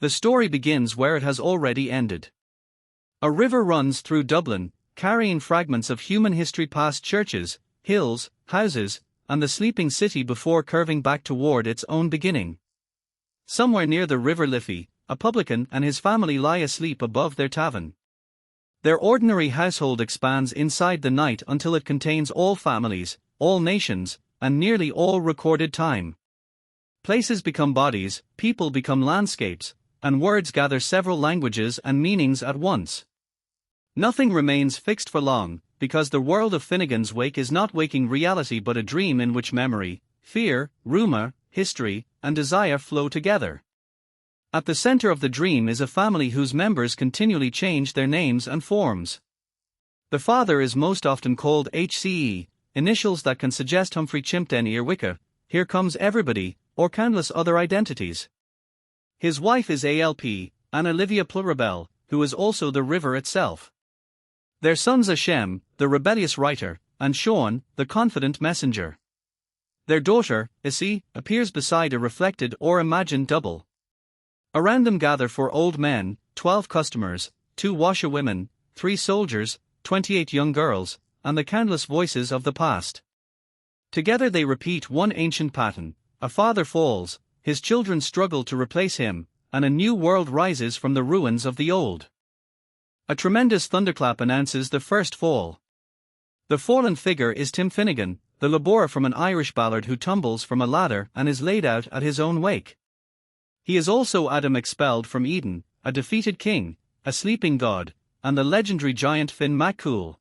The story begins where it has already ended. A river runs through Dublin, carrying fragments of human history past churches, hills, houses, and the sleeping city before curving back toward its own beginning. Somewhere near the River Liffey, a publican and his family lie asleep above their tavern. Their ordinary household expands inside the night until it contains all families, all nations, and nearly all recorded time. Places become bodies, people become landscapes, and words gather several languages and meanings at once. Nothing remains fixed for long, because the world of Finnegans Wake is not waking reality but a dream in which memory, fear, rumor, history, and desire flow together. At the center of the dream is a family whose members continually change their names and forms. The father is most often called HCE, initials that can suggest Humphrey Chimpden Earwicka, Here Comes Everybody, or countless other identities. His wife is ALP, Anna Olivia Plurabelle, who is also the river itself. Their sons are Shem, the rebellious writer, and Sean, the confident messenger. Their daughter, Issy, appears beside a reflected or imagined double. Around them gather 4 old men, 12 customers, 2 washerwomen, 3 soldiers, 28 young girls, and the countless voices of the past. Together they repeat one ancient pattern: a father falls, his children struggle to replace him, and a new world rises from the ruins of the old. A tremendous thunderclap announces the first fall. The fallen figure is Tim Finnegan, the labourer from an Irish ballad who tumbles from a ladder and is laid out at his own wake. He is also Adam expelled from Eden, a defeated king, a sleeping god, and the legendary giant Finn MacCool.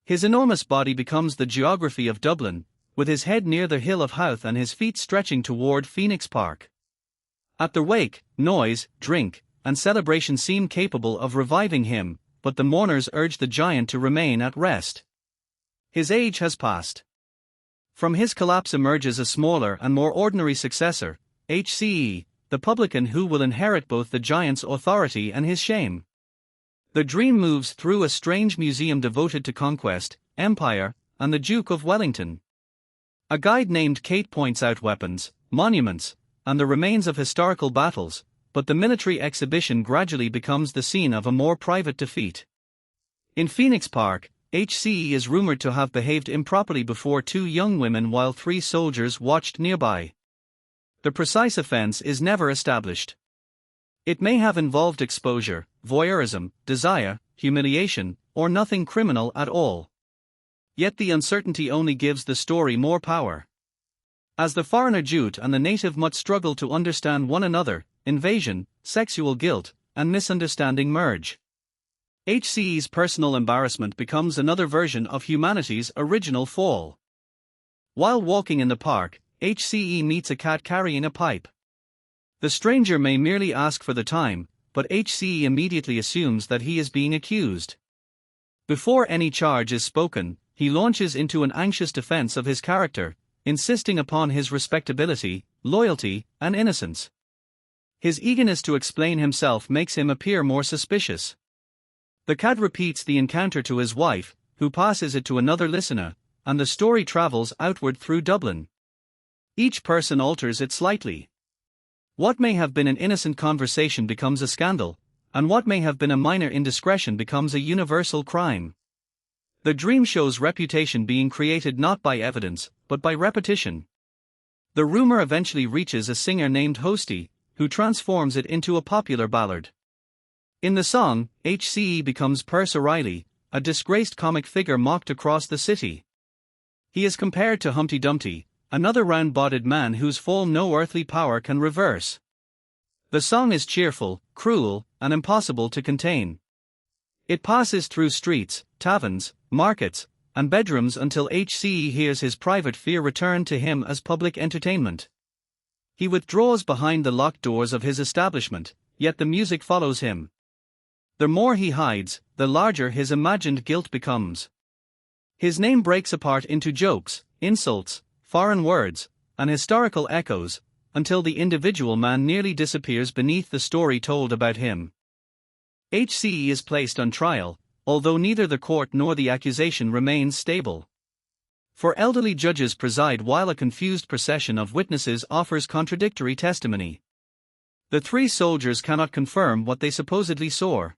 His enormous body becomes the geography of Dublin, with his head near the hill of Howth and his feet stretching toward Phoenix Park. At the wake, noise, drink, and celebration seem capable of reviving him, but the mourners urge the giant to remain at rest. His age has passed. From his collapse emerges a smaller and more ordinary successor, HCE, the publican who will inherit both the giant's authority and his shame. The dream moves through a strange museum devoted to conquest, empire, and the Duke of Wellington. A guide named Kate points out weapons, monuments, and the remains of historical battles, but the military exhibition gradually becomes the scene of a more private defeat. In Phoenix Park, HCE is rumored to have behaved improperly before 2 young women while 3 soldiers watched nearby. The precise offense is never established. It may have involved exposure, voyeurism, desire, humiliation, or nothing criminal at all. Yet the uncertainty only gives the story more power. As the foreigner Jute and the native Mutt struggle to understand one another, invasion, sexual guilt, and misunderstanding merge. HCE's personal embarrassment becomes another version of humanity's original fall. While walking in the park, HCE meets a cat carrying a pipe. The stranger may merely ask for the time, but HCE immediately assumes that he is being accused. Before any charge is spoken, he launches into an anxious defense of his character, insisting upon his respectability, loyalty, and innocence. His eagerness to explain himself makes him appear more suspicious. The cat repeats the encounter to his wife, who passes it to another listener, and the story travels outward through Dublin. Each person alters it slightly. What may have been an innocent conversation becomes a scandal, and what may have been a minor indiscretion becomes a universal crime. The dream shows reputation being created not by evidence, but by repetition. The rumor eventually reaches a singer named Hosty, who transforms it into a popular ballad. In the song, HCE becomes Perce O'Reilly, a disgraced comic figure mocked across the city. He is compared to Humpty Dumpty, another round-bodied man whose fall no earthly power can reverse. The song is cheerful, cruel, and impossible to contain. It passes through streets, taverns, markets, and bedrooms until HCE hears his private fear return to him as public entertainment. He withdraws behind the locked doors of his establishment, yet the music follows him. The more he hides, the larger his imagined guilt becomes. His name breaks apart into jokes, insults, foreign words, and historical echoes, until the individual man nearly disappears beneath the story told about him. HCE is placed on trial, although neither the court nor the accusation remains stable. For elderly judges preside while a confused procession of witnesses offers contradictory testimony. The three soldiers cannot confirm what they supposedly saw.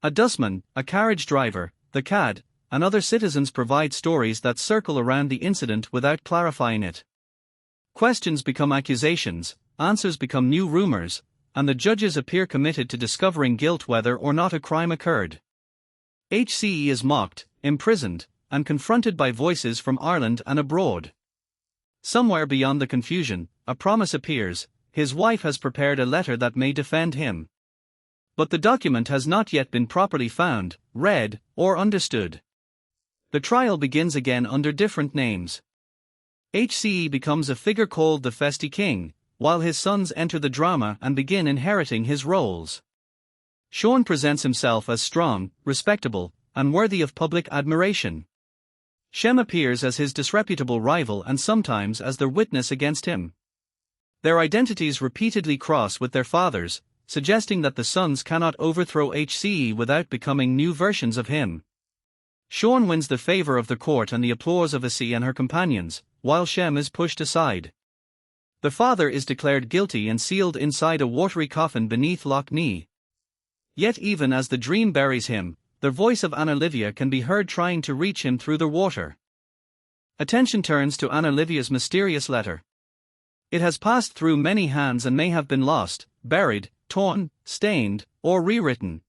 A dustman, a carriage driver, the cad, and other citizens provide stories that circle around the incident without clarifying it. Questions become accusations, answers become new rumors, and the judges appear committed to discovering guilt whether or not a crime occurred. HCE is mocked, imprisoned, and confronted by voices from Ireland and abroad. Somewhere beyond the confusion, a promise appears: his wife has prepared a letter that may defend him. But the document has not yet been properly found, read, or understood. The trial begins again under different names. HCE becomes a figure called the Festy King, while his sons enter the drama and begin inheriting his roles. Sean presents himself as strong, respectable, and worthy of public admiration. Shem appears as his disreputable rival and sometimes as their witness against him. Their identities repeatedly cross with their fathers, suggesting that the sons cannot overthrow HCE without becoming new versions of him. Sean wins the favor of the court and the applause of Issy and her companions, while Shem is pushed aside. The father is declared guilty and sealed inside a watery coffin beneath Loch Ness. Yet even as the dream buries him, the voice of Anna Livia can be heard trying to reach him through the water. Attention turns to Anna Livia's mysterious letter. It has passed through many hands and may have been lost, buried, torn, stained, or rewritten.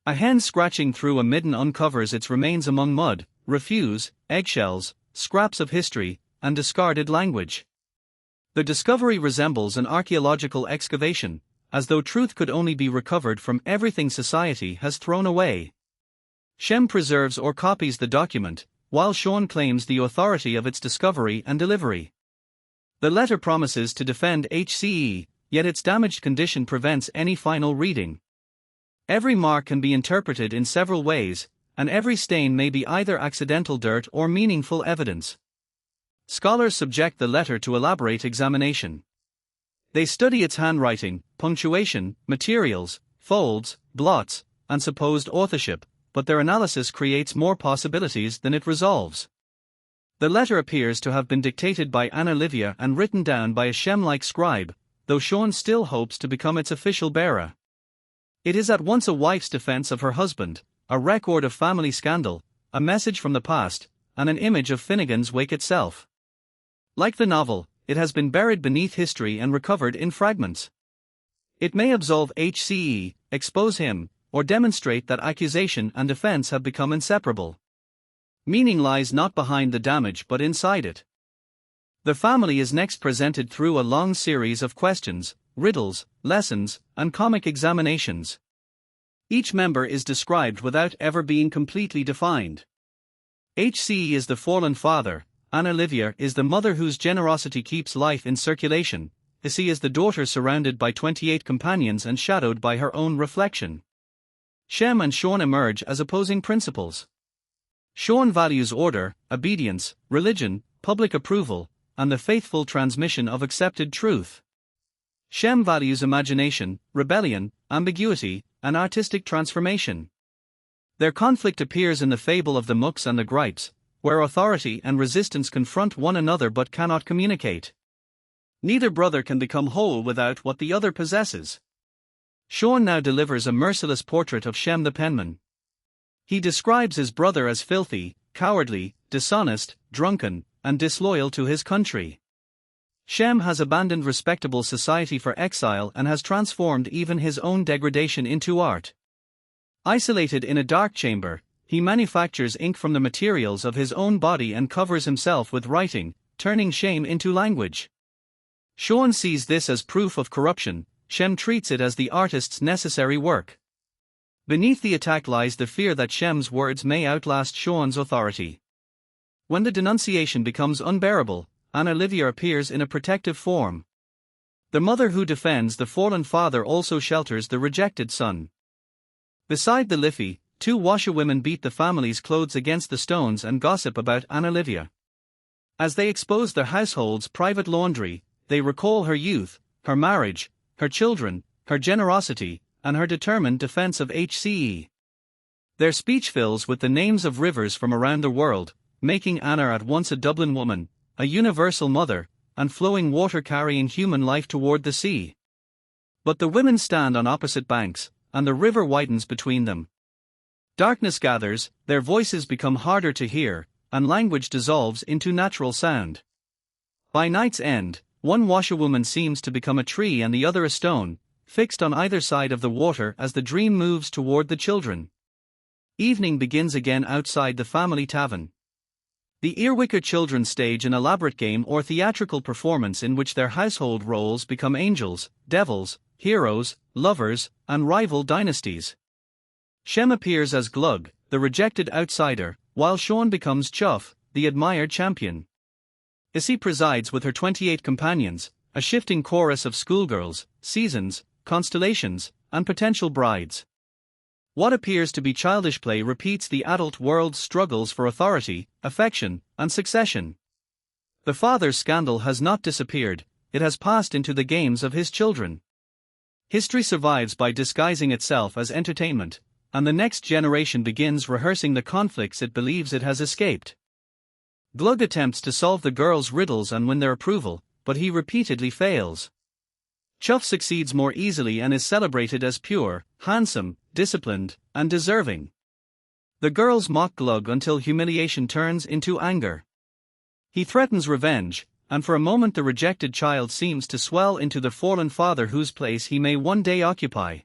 A hen scratching through a midden uncovers its remains among mud, refuse, eggshells, scraps of history, and discarded language. The discovery resembles an archaeological excavation, as though truth could only be recovered from everything society has thrown away. Shem preserves or copies the document, while Sean claims the authority of its discovery and delivery. The letter promises to defend HCE, yet its damaged condition prevents any final reading. Every mark can be interpreted in several ways, and every stain may be either accidental dirt or meaningful evidence. Scholars subject the letter to elaborate examination. They study its handwriting, punctuation, materials, folds, blots, and supposed authorship, but their analysis creates more possibilities than it resolves. The letter appears to have been dictated by Anna Livia and written down by a Shem-like scribe, though Sean still hopes to become its official bearer. It is at once a wife's defense of her husband, a record of family scandal, a message from the past, and an image of Finnegans Wake itself. Like the novel, it has been buried beneath history and recovered in fragments. It may absolve HCE, expose him, or demonstrate that accusation and defense have become inseparable. Meaning lies not behind the damage but inside it. The family is next presented through a long series of questions, riddles, lessons, and comic examinations. Each member is described without ever being completely defined. HCE is the fallen father, Anna Livia is the mother whose generosity keeps life in circulation, Issy is the daughter surrounded by 28 companions and shadowed by her own reflection. Shem and Sean emerge as opposing principles. Sean values order, obedience, religion, public approval, and the faithful transmission of accepted truth. Shem values imagination, rebellion, ambiguity, and artistic transformation. Their conflict appears in the fable of the Mooks and the Gripes, where authority and resistance confront one another but cannot communicate. Neither brother can become whole without what the other possesses. Sean now delivers a merciless portrait of Shem the penman. He describes his brother as filthy, cowardly, dishonest, drunken, and disloyal to his country. Shem has abandoned respectable society for exile and has transformed even his own degradation into art. Isolated in a dark chamber, he manufactures ink from the materials of his own body and covers himself with writing, turning shame into language. Sean sees this as proof of corruption, Shem treats it as the artist's necessary work. Beneath the attack lies the fear that Shem's words may outlast Sean's authority. When the denunciation becomes unbearable, Anna Livia appears in a protective form. The mother who defends the fallen father also shelters the rejected son. Beside the Liffey, two washerwomen beat the family's clothes against the stones and gossip about Anna Livia. As they expose their household's private laundry, they recall her youth, her marriage, her children, her generosity, and her determined defense of HCE. Their speech fills with the names of rivers from around the world, making Anna at once a Dublin woman, a universal mother, and flowing water carrying human life toward the sea. But the women stand on opposite banks, and the river widens between them. Darkness gathers, their voices become harder to hear, and language dissolves into natural sound. By night's end, one washerwoman seems to become a tree and the other a stone, fixed on either side of the water as the dream moves toward the children. Evening begins again outside the family tavern. The earwicker children stage an elaborate game or theatrical performance in which their household roles become angels, devils, heroes, lovers, and rival dynasties. Shem appears as Glug, the rejected outsider, while Sean becomes Chuff, the admired champion. Issy presides with her 28 companions, a shifting chorus of schoolgirls, seasons, constellations, and potential brides. What appears to be childish play repeats the adult world's struggles for authority, affection, and succession. The father's scandal has not disappeared, it has passed into the games of his children. History survives by disguising itself as entertainment, and the next generation begins rehearsing the conflicts it believes it has escaped. Glug attempts to solve the girls' riddles and win their approval, but he repeatedly fails. Chuff succeeds more easily and is celebrated as pure, handsome, disciplined, and deserving. The girls mock Glug until humiliation turns into anger. He threatens revenge, and for a moment the rejected child seems to swell into the fallen father whose place he may one day occupy.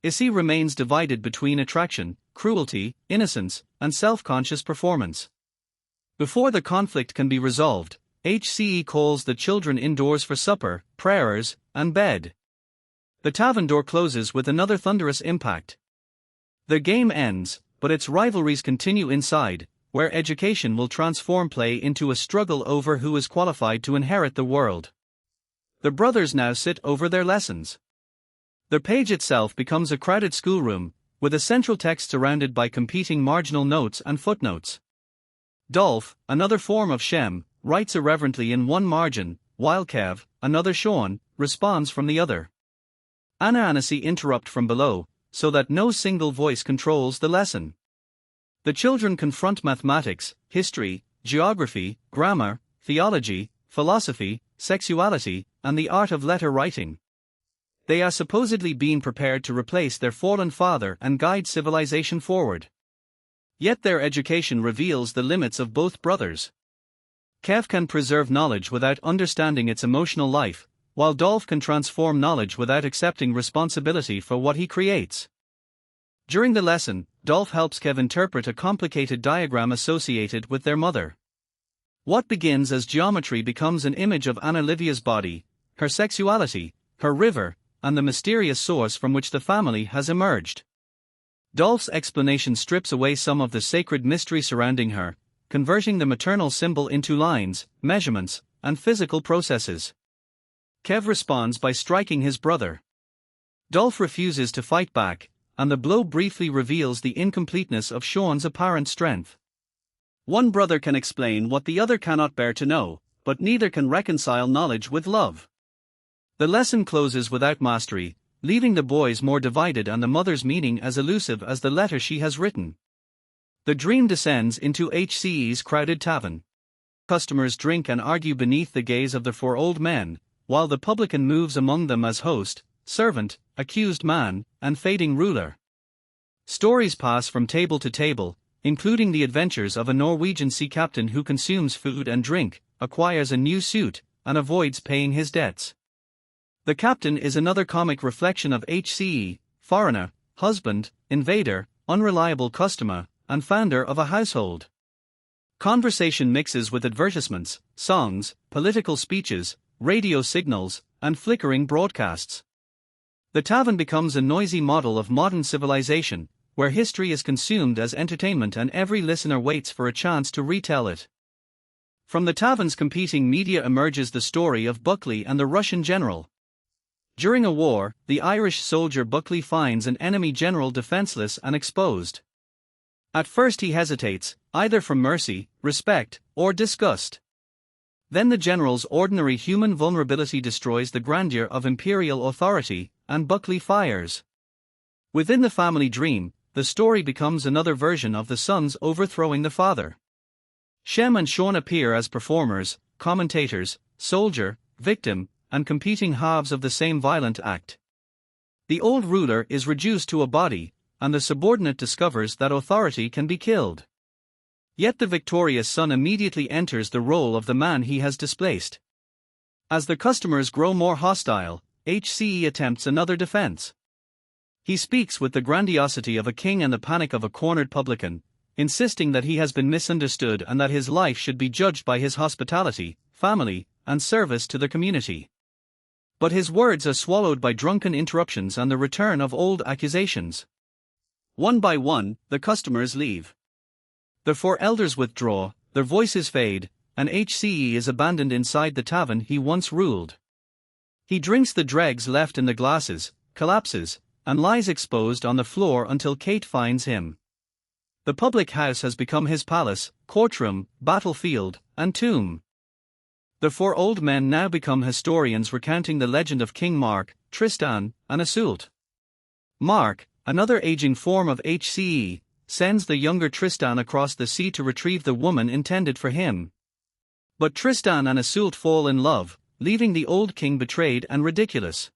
Issy remains divided between attraction, cruelty, innocence, and self-conscious performance. Before the conflict can be resolved, HCE calls the children indoors for supper, prayers, and bed. The tavern door closes with another thunderous impact. The game ends, but its rivalries continue inside, where education will transform play into a struggle over who is qualified to inherit the world. The brothers now sit over their lessons. The page itself becomes a crowded schoolroom, with a central text surrounded by competing marginal notes and footnotes. Dolph, another form of Shem, writes irreverently in one margin, while Kev, another Sean, responds from the other. Anna and Issy interrupt from below, so that no single voice controls the lesson. The children confront mathematics, history, geography, grammar, theology, philosophy, sexuality, and the art of letter writing. They are supposedly being prepared to replace their fallen father and guide civilization forward. Yet their education reveals the limits of both brothers. Kev can preserve knowledge without understanding its emotional life, while Dolph can transform knowledge without accepting responsibility for what he creates. During the lesson, Dolph helps Kev interpret a complicated diagram associated with their mother. What begins as geometry becomes an image of Anna Livia's body, her sexuality, her river, and the mysterious source from which the family has emerged. Dolph's explanation strips away some of the sacred mystery surrounding her, converting the maternal symbol into lines, measurements, and physical processes. Kev responds by striking his brother. Dolph refuses to fight back, and the blow briefly reveals the incompleteness of Sean's apparent strength. One brother can explain what the other cannot bear to know, but neither can reconcile knowledge with love. The lesson closes without mastery, leaving the boys more divided and the mother's meaning as elusive as the letter she has written. The dream descends into HCE's crowded tavern. Customers drink and argue beneath the gaze of the four old men, while the publican moves among them as host, servant, accused man, and fading ruler. Stories pass from table to table, including the adventures of a Norwegian sea captain who consumes food and drink, acquires a new suit, and avoids paying his debts. The captain is another comic reflection of HCE, foreigner, husband, invader, unreliable customer, and founder of a household. Conversation mixes with advertisements, songs, political speeches, radio signals, and flickering broadcasts. The tavern becomes a noisy model of modern civilization, where history is consumed as entertainment and every listener waits for a chance to retell it. From the tavern's competing media emerges the story of Buckley and the Russian general. During a war, the Irish soldier Buckley finds an enemy general defenseless and exposed. At first he hesitates, either from mercy, respect, or disgust. Then the general's ordinary human vulnerability destroys the grandeur of imperial authority, and Buckley fires. Within the family dream, the story becomes another version of the son's overthrowing the father. Shem and Sean appear as performers, commentators, soldier, victim, and competing halves of the same violent act. The old ruler is reduced to a body, and the subordinate discovers that authority can be killed. Yet the victorious son immediately enters the role of the man he has displaced. As the customers grow more hostile, HCE attempts another defense. He speaks with the grandiosity of a king and the panic of a cornered publican, insisting that he has been misunderstood and that his life should be judged by his hospitality, family, and service to the community. But his words are swallowed by drunken interruptions and the return of old accusations. One by one, the customers leave. The four elders withdraw, their voices fade, and HCE is abandoned inside the tavern he once ruled. He drinks the dregs left in the glasses, collapses, and lies exposed on the floor until Kate finds him. The public house has become his palace, courtroom, battlefield, and tomb. The four old men now become historians recounting the legend of King Mark, Tristan, and Iseult. Mark, another aging form of HCE, sends the younger Tristan across the sea to retrieve the woman intended for him. But Tristan and Iseult fall in love, leaving the old king betrayed and ridiculous.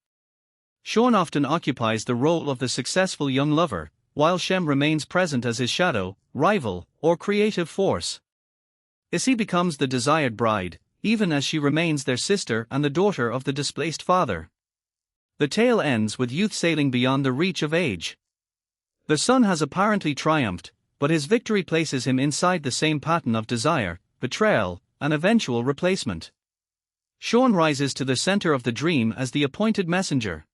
Sean often occupies the role of the successful young lover, while Shem remains present as his shadow, rival, or creative force. Issy becomes the desired bride, even as she remains their sister and the daughter of the displaced father. The tale ends with youth sailing beyond the reach of age. The son has apparently triumphed, but his victory places him inside the same pattern of desire, betrayal, and eventual replacement. Sean rises to the center of the dream as the appointed messenger.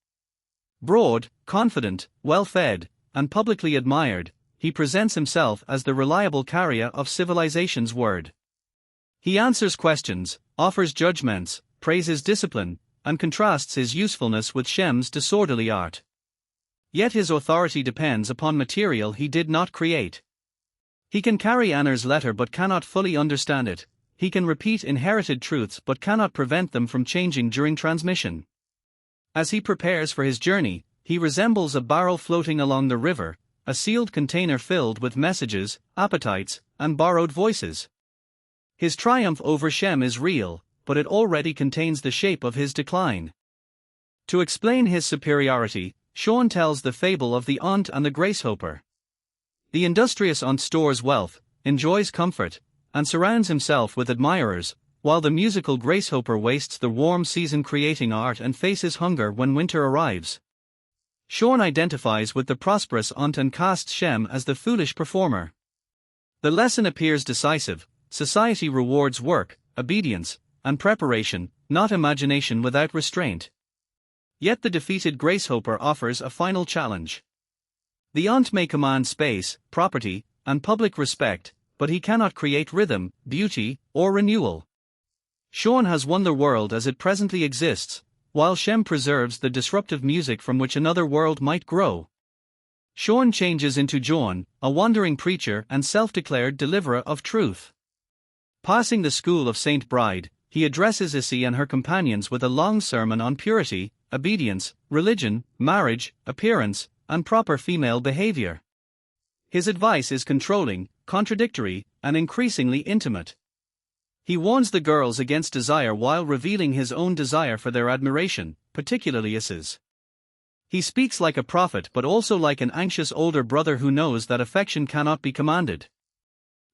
Broad, confident, well-fed, and publicly admired, he presents himself as the reliable carrier of civilization's word. He answers questions, offers judgments, praises discipline, and contrasts his usefulness with Shem's disorderly art. Yet his authority depends upon material he did not create. He can carry Anar's letter but cannot fully understand it. He can repeat inherited truths but cannot prevent them from changing during transmission. As he prepares for his journey, he resembles a barrel floating along the river, a sealed container filled with messages, appetites, and borrowed voices. His triumph over Shem is real, but it already contains the shape of his decline. To explain his superiority, Sean tells the fable of the aunt and the gracehoper. The industrious aunt stores wealth, enjoys comfort, and surrounds himself with admirers, while the musical gracehoper wastes the warm season creating art and faces hunger when winter arrives. Sean identifies with the prosperous aunt and casts Shem as the foolish performer. The lesson appears decisive: society rewards work, obedience, and preparation, not imagination without restraint. Yet the defeated gracehoper offers a final challenge. The aunt may command space, property, and public respect, but he cannot create rhythm, beauty, or renewal. Sean has won the world as it presently exists, while Shem preserves the disruptive music from which another world might grow. Sean changes into John, a wandering preacher and self-declared deliverer of truth. Passing the school of Saint Bride, he addresses Issy and her companions with a long sermon on purity, obedience, religion, marriage, appearance, and proper female behavior. His advice is controlling, contradictory, and increasingly intimate. He warns the girls against desire while revealing his own desire for their admiration, particularly Issy's. He speaks like a prophet but also like an anxious older brother who knows that affection cannot be commanded.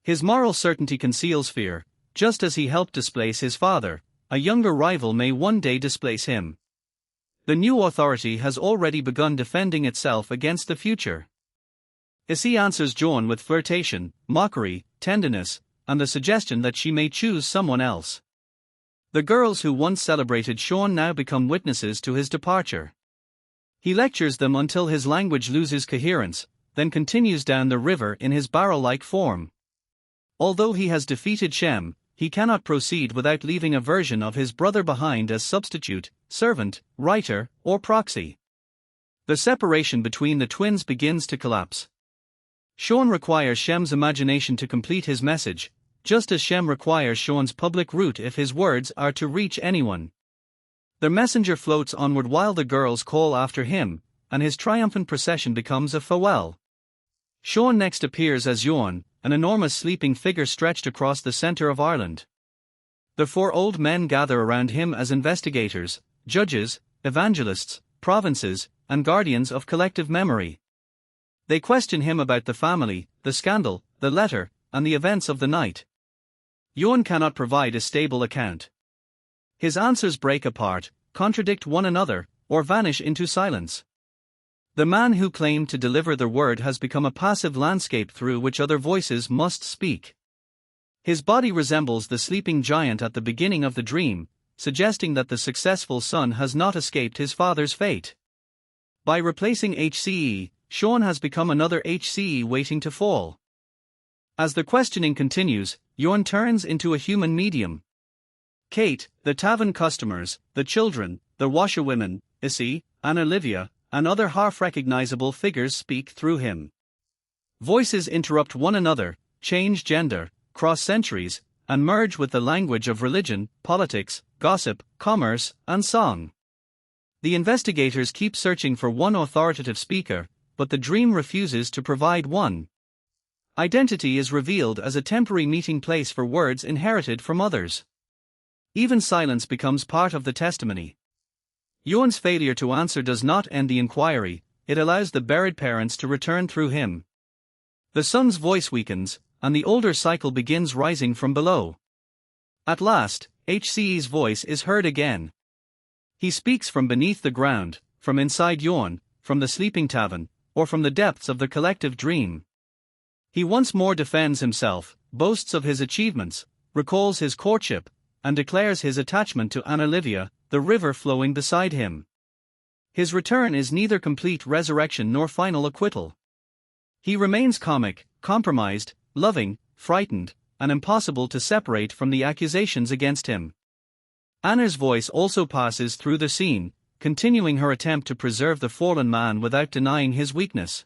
His moral certainty conceals fear. Just as he helped displace his father, a younger rival may one day displace him. The new authority has already begun defending itself against the future. Issy answers John with flirtation, mockery, tenderness, and the suggestion that she may choose someone else. The girls who once celebrated Sean now become witnesses to his departure. He lectures them until his language loses coherence, then continues down the river in his barrel-like form. Although he has defeated Shem, he cannot proceed without leaving a version of his brother behind as substitute, servant, writer, or proxy. The separation between the twins begins to collapse. Sean requires Shem's imagination to complete his message, just as Shem requires Sean's public route if his words are to reach anyone. The messenger floats onward while the girls call after him, and his triumphant procession becomes a farewell. Sean next appears as Ewan, an enormous sleeping figure stretched across the center of Ireland. The four old men gather around him as investigators, judges, evangelists, provinces, and guardians of collective memory. They question him about the family, the scandal, the letter, and the events of the night. Jon cannot provide a stable account. His answers break apart, contradict one another, or vanish into silence. The man who claimed to deliver the word has become a passive landscape through which other voices must speak. His body resembles the sleeping giant at the beginning of the dream, suggesting that the successful son has not escaped his father's fate. By replacing HCE, Sean has become another HCE waiting to fall. As the questioning continues, Jon turns into a human medium. Kate, the tavern customers, the children, the washerwomen, Issy, and Olivia, and other half-recognizable figures speak through him. Voices interrupt one another, change gender, cross centuries, and merge with the language of religion, politics, gossip, commerce, and song. The investigators keep searching for one authoritative speaker, but the dream refuses to provide one. Identity is revealed as a temporary meeting place for words inherited from others. Even silence becomes part of the testimony. Jon's failure to answer does not end the inquiry, it allows the buried parents to return through him. The son's voice weakens, and the older cycle begins rising from below. At last, HCE's voice is heard again. He speaks from beneath the ground, from inside Jon, from the sleeping tavern, or from the depths of the collective dream. He once more defends himself, boasts of his achievements, recalls his courtship, and declares his attachment to Anne Olivia, the river flowing beside him. His return is neither complete resurrection nor final acquittal. He remains comic, compromised, loving, frightened, and impossible to separate from the accusations against him. Anna's voice also passes through the scene, continuing her attempt to preserve the fallen man without denying his weakness.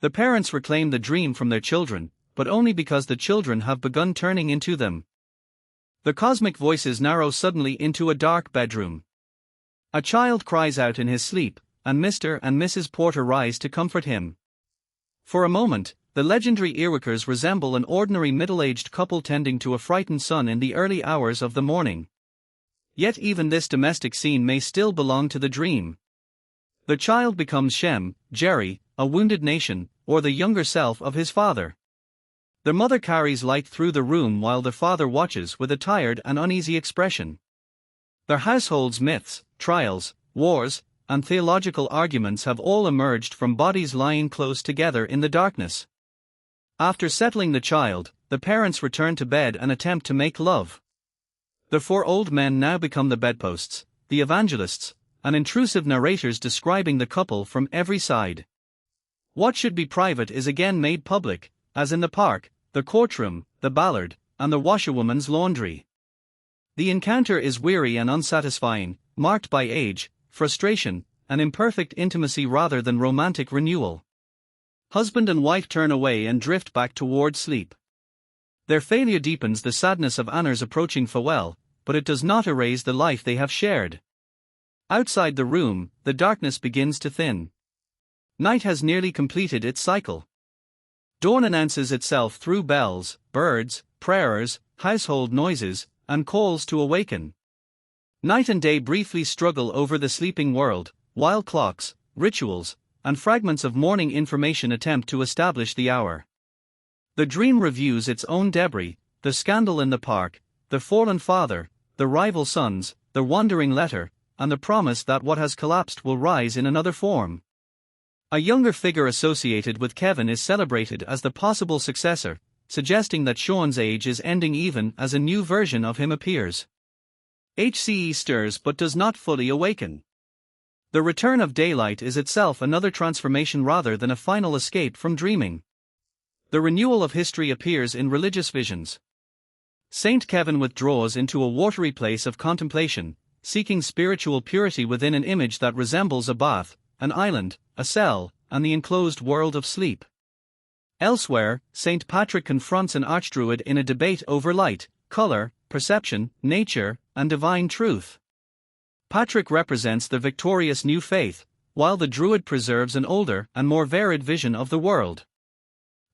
The parents reclaim the dream from their children, but only because the children have begun turning into them. The cosmic voices narrow suddenly into a dark bedroom. A child cries out in his sleep, and Mr. and Mrs. Porter rise to comfort him. For a moment, the legendary Earwickers resemble an ordinary middle-aged couple tending to a frightened son in the early hours of the morning. Yet even this domestic scene may still belong to the dream. The child becomes Shem, Jerry, a wounded nation, or the younger self of his father. The mother carries light through the room while the father watches with a tired and uneasy expression. Their household's myths, trials, wars, and theological arguments have all emerged from bodies lying close together in the darkness. After settling the child, the parents return to bed and attempt to make love. The four old men now become the bedposts, the evangelists, and intrusive narrators describing the couple from every side. What should be private is again made public, as in the park, the courtroom, the ballad, and the washerwoman's laundry. The encounter is weary and unsatisfying, marked by age, frustration, and imperfect intimacy rather than romantic renewal. Husband and wife turn away and drift back toward sleep. Their failure deepens the sadness of Anna's approaching farewell, but it does not erase the life they have shared. Outside the room, the darkness begins to thin. Night has nearly completed its cycle. Dawn announces itself through bells, birds, prayers, household noises, and calls to awaken. Night and day briefly struggle over the sleeping world, while clocks, rituals, and fragments of morning information attempt to establish the hour. The dream reviews its own debris, the scandal in the park, the fallen father, the rival sons, the wandering letter, and the promise that what has collapsed will rise in another form. A younger figure associated with Kevin is celebrated as the possible successor, suggesting that Sean's age is ending even as a new version of him appears. HCE stirs but does not fully awaken. The return of daylight is itself another transformation rather than a final escape from dreaming. The renewal of history appears in religious visions. Saint Kevin withdraws into a watery place of contemplation, seeking spiritual purity within an image that resembles a bath, an island, a cell, and the enclosed world of sleep. Elsewhere, St. Patrick confronts an archdruid in a debate over light, color, perception, nature, and divine truth. Patrick represents the victorious new faith, while the druid preserves an older and more varied vision of the world.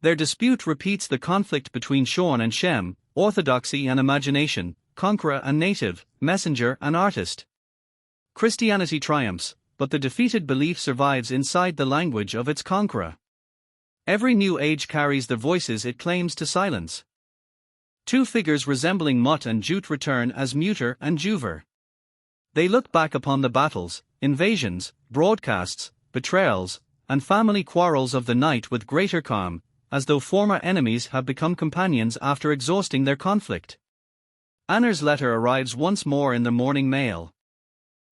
Their dispute repeats the conflict between Sean and Shem, orthodoxy and imagination, conqueror and native, messenger and artist. Christianity triumphs, but the defeated belief survives inside the language of its conqueror. Every new age carries the voices it claims to silence. Two figures resembling Mutt and Jute return as Muter and Juver. They look back upon the battles, invasions, broadcasts, betrayals, and family quarrels of the night with greater calm, as though former enemies have become companions after exhausting their conflict. Anna's letter arrives once more in the morning mail.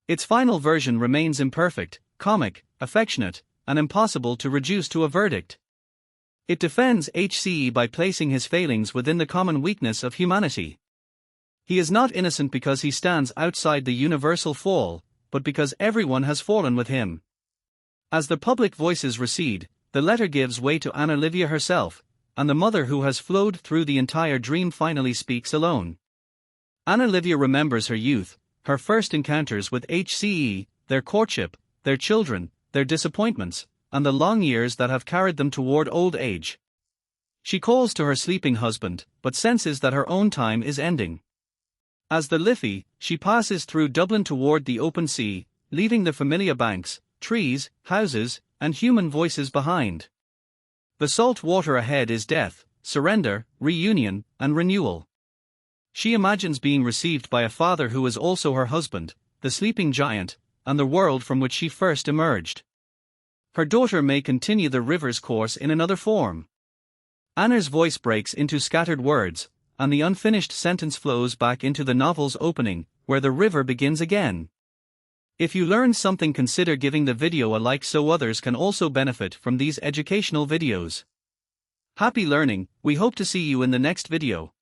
Its final version remains imperfect, comic, affectionate, and impossible to reduce to a verdict. It defends HCE by placing his failings within the common weakness of humanity. He is not innocent because he stands outside the universal fall, but because everyone has fallen with him. As the public voices recede, the letter gives way to Anna Livia herself, and the mother who has flowed through the entire dream finally speaks alone. Anna Livia remembers her youth, her first encounters with HCE, their courtship, their children, their disappointments, and the long years that have carried them toward old age. She calls to her sleeping husband, but senses that her own time is ending. As the Liffey, she passes through Dublin toward the open sea, leaving the familiar banks, trees, houses, and human voices behind. The salt water ahead is death, surrender, reunion, and renewal. She imagines being received by a father who is also her husband, the sleeping giant, and the world from which she first emerged. Her daughter may continue the river's course in another form. Anna's voice breaks into scattered words, and the unfinished sentence flows back into the novel's opening, where the river begins again. If you learned something, consider giving the video a like so others can also benefit from these educational videos. Happy learning, we hope to see you in the next video.